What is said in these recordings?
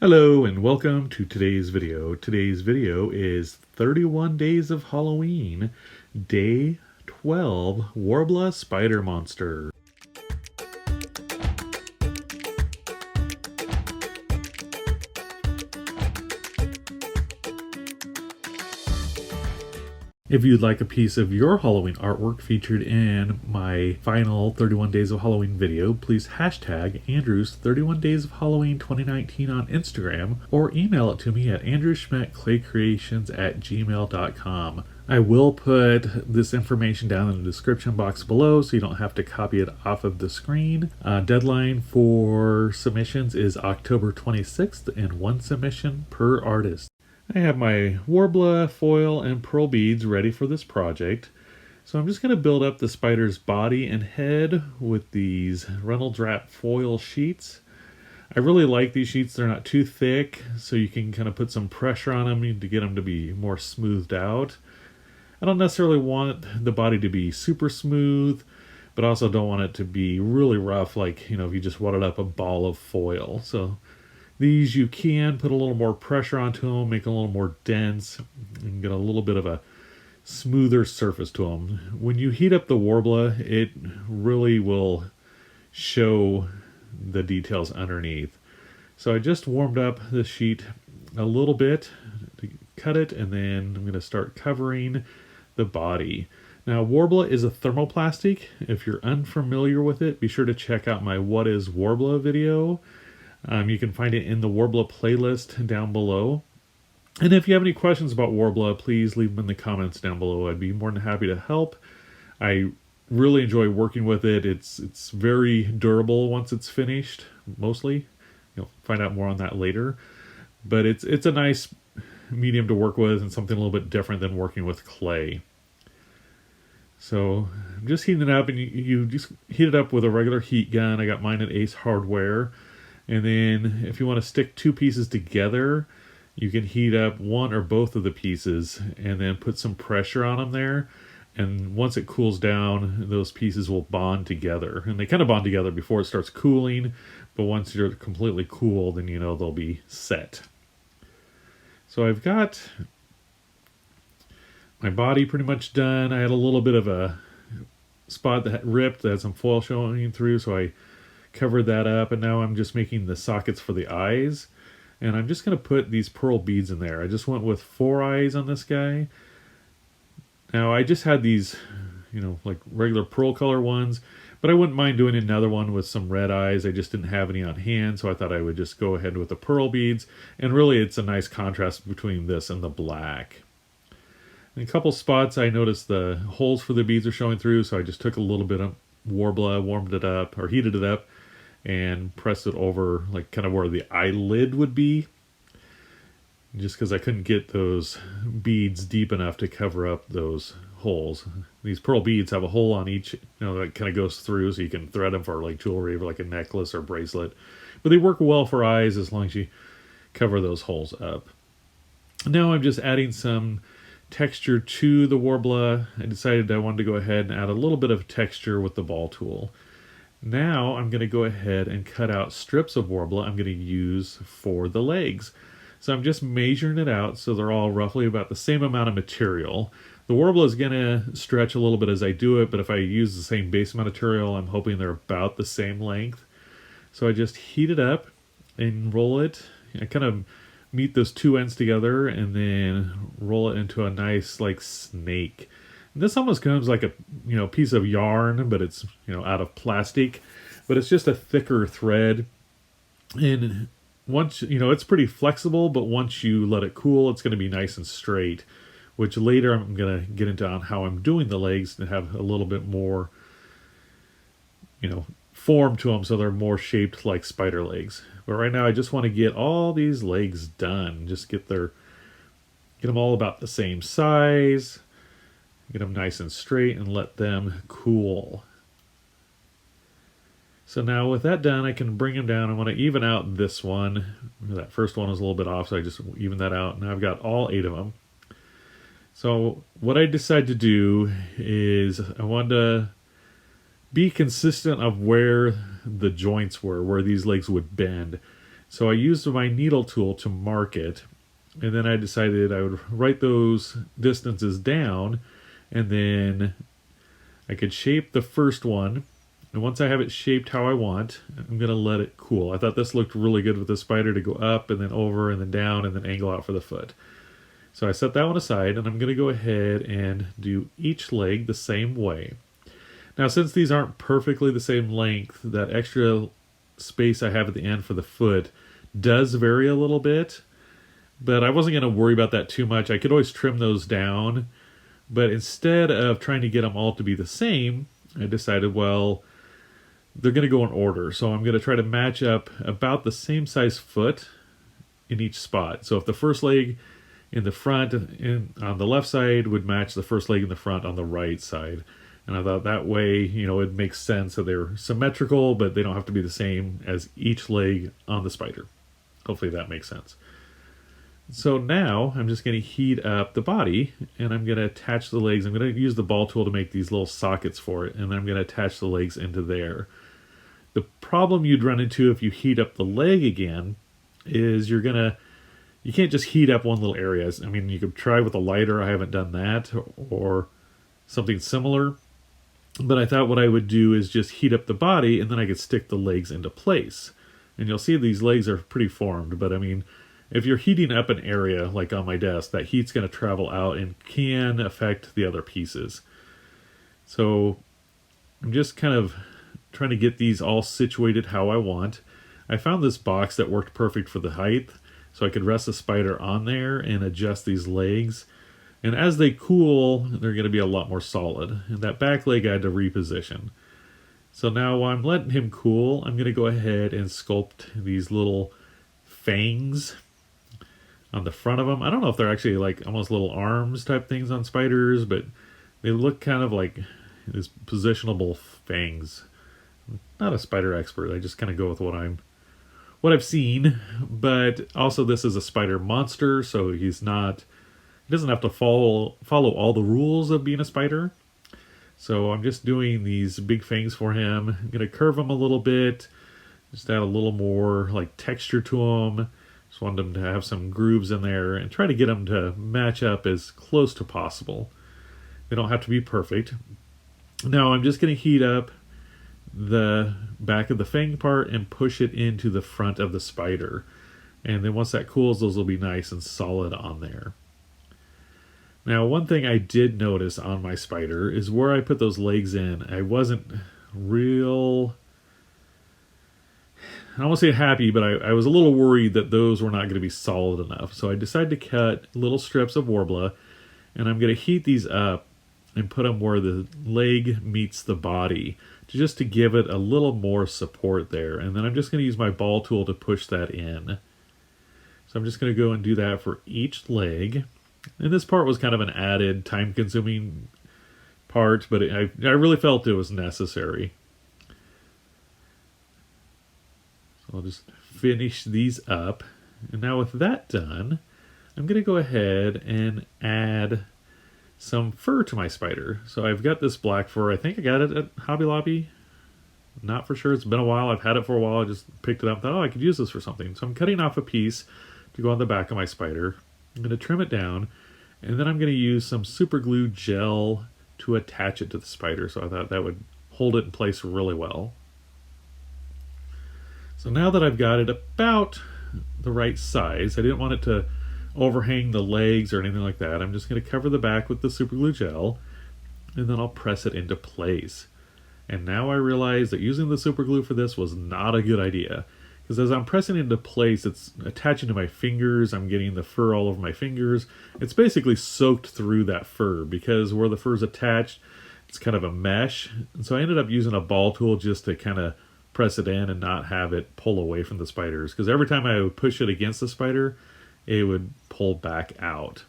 Hello and welcome to today's video. Today's video is 31 Days of Halloween, Day 12, Worbla Spider Monster. If you'd like a piece of your Halloween artwork featured in my final 31 Days of Halloween video, please hashtag Andrew's 31 Days of Halloween 2019 on Instagram or email it to me at andrewschmidtclaycreations@gmail.com. I will put this information down in the description box below so you don't have to copy it off of the screen. Deadline for submissions is October 26th and one submission per artist. I have my Worbla foil and pearl beads ready for this project. So I'm just going to build up the spider's body and head with these Reynolds Wrap foil sheets. I really like these sheets. They're not too thick, so you can kind of put some pressure on them to get them to be more smoothed out. I don't necessarily want the body to be super smooth, but also don't want it to be really rough, like, if you just wadded up a ball of foil. So these you can put a little more pressure onto them, make them a little more dense, and get a little bit of a smoother surface to them. When you heat up the Worbla, it really will show the details underneath. So I just warmed up the sheet a little bit to cut it, and then I'm going to start covering the body. Now, Worbla is a thermoplastic. If you're unfamiliar with it, be sure to check out my What is Worbla video. You can find it in the Worbla playlist down below. And if you have any questions about Worbla, please leave them in the comments down below. I'd be more than happy to help. I really enjoy working with it. It's very durable once it's finished, mostly. You'll find out more on that later. But it's a nice medium to work with and something a little bit different than working with clay. So I'm just heating it up, and you just heat it up with a regular heat gun. I got mine at Ace Hardware. And then if you want to stick two pieces together, you can heat up one or both of the pieces and then put some pressure on them there. And once it cools down, those pieces will bond together. And they kind of bond together before it starts cooling, but once you're completely cool, then they'll be set. So I've got my body pretty much done. I had a little bit of a spot that ripped, that had some foil showing through, so I covered that up, and now I'm just making the sockets for the eyes, and I'm just going to put these pearl beads in there. I just went with 4 eyes on this guy. Now I just had these like regular pearl color ones, but I wouldn't mind doing another one with some red eyes. I just didn't have any on hand, so I thought I would just go ahead with the pearl beads, and really it's a nice contrast between this and the black. In a couple spots I noticed the holes for the beads are showing through, so I just took a little bit of Worbla, warmed it up, or heated it up, and pressed it over like kind of where the eyelid would be, just because I couldn't get those beads deep enough to cover up those holes. These pearl beads have a hole on each, that kind of goes through, so you can thread them for like jewelry or like a necklace or bracelet. But they work well for eyes as long as you cover those holes up. Now I'm just adding some texture to the Worbla. I decided I wanted to go ahead and add a little bit of texture with the ball tool. Now I'm going to go ahead and cut out strips of Worbla I'm going to use for the legs. So I'm just measuring it out so they're all roughly about the same amount of material. The Worbla is going to stretch a little bit as I do it, but if I use the same base material, I'm hoping they're about the same length. So I just heat it up and roll it. I kind of meet those two ends together and then roll it into a nice like snake. This almost comes like a piece of yarn, but it's out of plastic, but it's just a thicker thread. And once it's pretty flexible, but once you let it cool, it's going to be nice and straight. Which later I'm going to get into on how I'm doing the legs to have a little bit more form to them, so they're more shaped like spider legs. But right now I just want to get all these legs done. Just get them all about the same size. Get them nice and straight and let them cool. So now with that done, I can bring them down. I want to even out this one. That first one was a little bit off, so I just even that out. Now I've got all 8 of them. So what I decided to do is I wanted to be consistent of where the joints were, where these legs would bend. So I used my needle tool to mark it, and then I decided I would write those distances down, and then I could shape the first one. And once I have it shaped how I want, I'm going to let it cool. I thought this looked really good with the spider to go up and then over and then down and then angle out for the foot. So I set that one aside, and I'm going to go ahead and do each leg the same way. Now, since these aren't perfectly the same length, that extra space I have at the end for the foot does vary a little bit, but I wasn't going to worry about that too much. I could always trim those down, but instead of trying to get them all to be the same, I decided, well, they're going to go in order. So I'm going to try to match up about the same size foot in each spot. So if the first leg in the front on the left side would match the first leg in the front on the right side. And I thought that way, it makes sense that they're symmetrical, but they don't have to be the same as each leg on the spider. Hopefully that makes sense. So now I'm just going to heat up the body, and I'm going to attach the legs. I'm going to use the ball tool to make these little sockets for it, and I'm going to attach the legs into there. The problem you'd run into if you heat up the leg again is you can't just heat up one little area. I mean, you could try with a lighter. I haven't done that, or something similar. But I thought what I would do is just heat up the body, and then I could stick the legs into place. And you'll see these legs are pretty formed, but I mean, if you're heating up an area like on my desk, that heat's going to travel out and can affect the other pieces. So I'm just kind of trying to get these all situated how I want. I found this box that worked perfect for the height, so I could rest the spider on there and adjust these legs. And as they cool, they're going to be a lot more solid. And that back leg I had to reposition. So now while I'm letting him cool, I'm going to go ahead and sculpt these little fangs on the front of them. I don't know if they're actually like almost little arms type things on spiders, but they look kind of like these positionable fangs. I'm not a spider expert. I just kind of go with what I've seen. But also this is a spider monster, so he doesn't have to follow all the rules of being a spider. So I'm just doing these big fangs for him. I'm going to curve him a little bit, just add a little more like texture to him. Just wanted him to have some grooves in there and try to get them to match up as close to possible. They don't have to be perfect. Now I'm just going to heat up the back of the fang part and push it into the front of the spider. And then once that cools, those will be nice and solid on there. Now, one thing I did notice on my spider is where I put those legs in. I wasn't I don't want to say happy, but I was a little worried that those were not going to be solid enough. So I decided to cut little strips of Worbla, and I'm going to heat these up and put them where the leg meets the body, just to give it a little more support there. And then I'm just going to use my ball tool to push that in. So I'm just going to go and do that for each leg. And this part was kind of an added time-consuming part, but I really felt it was necessary. So I'll just finish these up. And now with that done, I'm going to go ahead and add some fur to my spider. So I've got this black fur. I think I got it at Hobby Lobby. Not for sure. It's been a while. I've had it for a while. I just picked it up and thought, I could use this for something. So I'm cutting off a piece to go on the back of my spider. I'm going to trim it down, and then I'm going to use some super glue gel to attach it to the spider. So I thought that would hold it in place really well. So now that I've got it about the right size, I didn't want it to overhang the legs or anything like that. I'm just going to cover the back with the super glue gel, and then I'll press it into place. And now I realize that using the super glue for this was not a good idea. Because as I'm pressing into place, it's attaching to my fingers. I'm getting the fur all over my fingers. It's basically soaked through that fur because where the fur's attached, it's kind of a mesh. And so I ended up using a ball tool just to kind of press it in and not have it pull away from the spiders. Because every time I would push it against the spider, it would pull back out.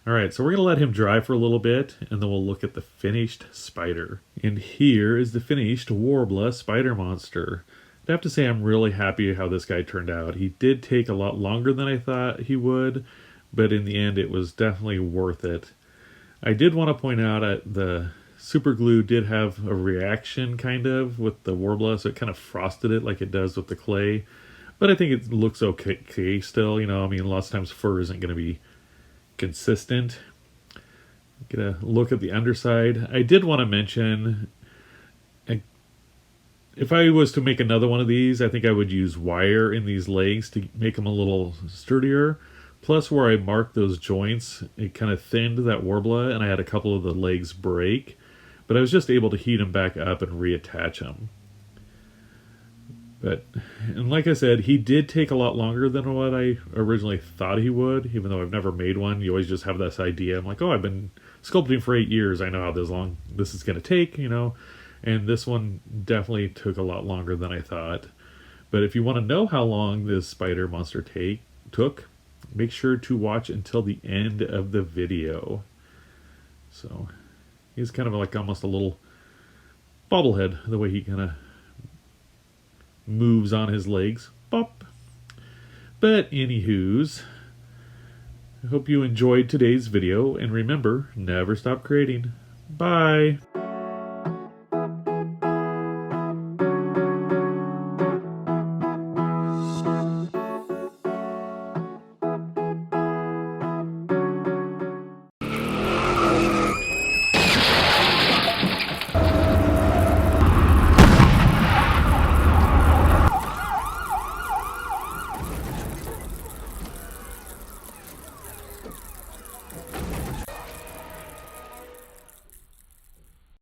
All right, so we're going to let him dry for a little bit, and then we'll look at the finished spider. And here is the finished Worbla Spider Monster. I have to say I'm really happy how this guy turned out. He did take a lot longer than I thought he would, but in the end it was definitely worth it. I did want to point out that the super glue did have a reaction kind of with the Worbla, so it kind of frosted it like it does with the clay. But I think it looks okay still. You know, I mean, lots of times fur isn't going to be consistent. Get a look at the underside. I did want to mention, if I was to make another one of these, I think I would use wire in these legs to make them a little sturdier. Plus, where I marked those joints, it kind of thinned that Worbla, and I had a couple of the legs break. But I was just able to heat them back up and reattach them. And like I said, he did take a lot longer than what I originally thought he would, even though I've never made one. You always just have this idea. I'm like, oh, I've been sculpting for 8 years. I know how long this is going to take, you know. And this one definitely took a lot longer than I thought. But if you want to know how long this Spider Monster took, make sure to watch until the end of the video. So he's kind of like almost a little bobblehead, the way he kind of moves on his legs. Bop. But anywho's, I hope you enjoyed today's video, and remember, never stop creating. Bye.